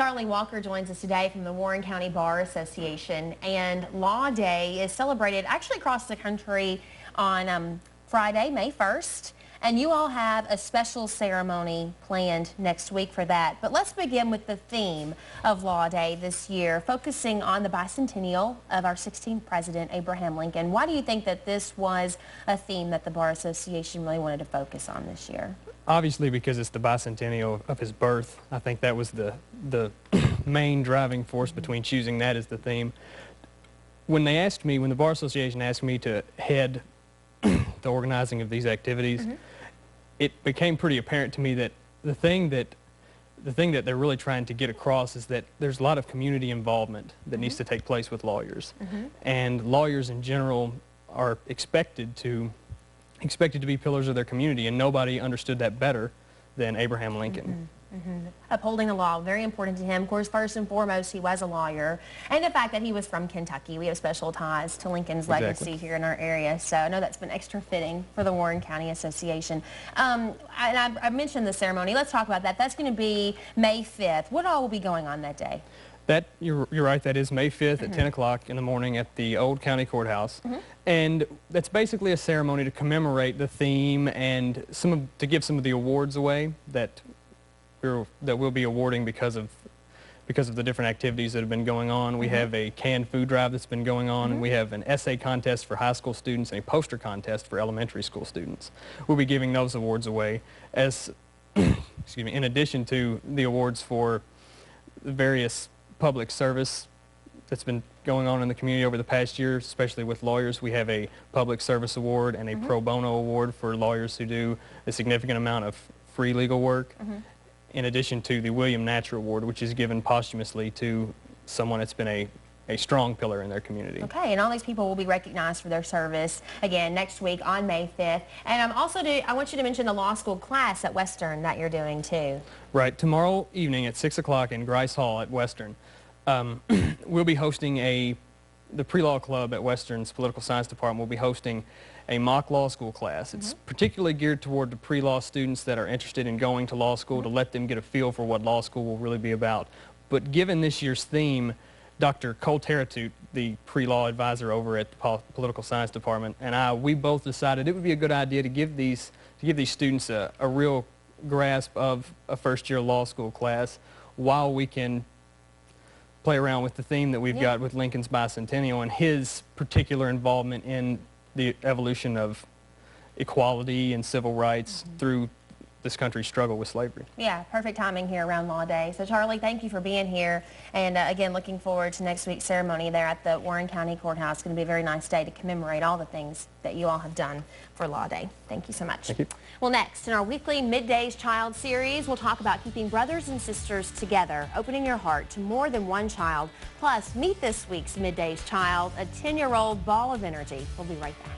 Charlie Walker joins us today from the Warren County Bar Association, and Law Day is celebrated actually across the country on Friday, May 1st, and you all have a special ceremony planned next week for that. But let's begin with the theme of Law Day this year, focusing on the bicentennial of our 16th President, Abraham Lincoln. Why do you think that this was a theme that the Bar Association really wanted to focus on this year? Obviously, because it's the bicentennial of his birth. I think that was the main driving force between choosing that as the theme. When the Bar Association asked me to head the organizing of these activities, it became pretty apparent to me that the thing that they're really trying to get across is that there's a lot of community involvement that needs to take place with lawyers, and lawyers in general are expected to be pillars of their community, and nobody understood that better than Abraham Lincoln. Upholding the law, very important to him. Of course, first and foremost, he was a lawyer. And the fact that he was from Kentucky. We have special ties to Lincoln's legacy here in our area. So I know that's been extra fitting for the Warren County Association. And I mentioned the ceremony. Let's talk about that. That's going to be May 5th. What all will be going on that day? You're right, that is May 5th at 10 o'clock in the morning at the old county courthouse. And that's basically a ceremony to commemorate the theme and to give some of the awards away that we'll be awarding because of the different activities that have been going on. We have a canned food drive that's been going on. We have an essay contest for high school students and a poster contest for elementary school students. We'll be giving those awards away as, excuse me, in addition to the awards for the various public service that's been going on in the community over the past year, especially with lawyers. We have a public service award and a pro bono award for lawyers who do a significant amount of free legal work, in addition to the William Natcher Award, which is given posthumously to someone that's been a strong pillar in their community. Okay, and all these people will be recognized for their service, again, next week on May 5th. And I want you to mention the law school class at Western that you're doing, too. Right. Tomorrow evening at 6 o'clock in Grice Hall at Western, we'll be hosting the pre-law club at Western's political science department will be hosting a mock law school class. It's particularly geared toward the pre-law students that are interested in going to law school, to let them get a feel for what law school will really be about. But given this year's theme, Dr. Cole Teratute, the pre-law advisor over at the political science department, and we both decided it would be a good idea to give these students a real grasp of a first-year law school class, while we can play around with the theme that we've got with Lincoln's bicentennial and his particular involvement in the evolution of equality and civil rights through this country's struggle with slavery. Yeah, perfect timing here around Law Day. So Charlie, thank you for being here, and again, looking forward to next week's ceremony there at the Warren County Courthouse. It's going to be a very nice day to commemorate all the things that you all have done for Law Day. Thank you so much. Thank you. Well, next in our weekly Middays Child series, we'll talk about keeping brothers and sisters together, opening your heart to more than one child. Plus, meet this week's Middays Child, a 10-year-old ball of energy. We'll be right back.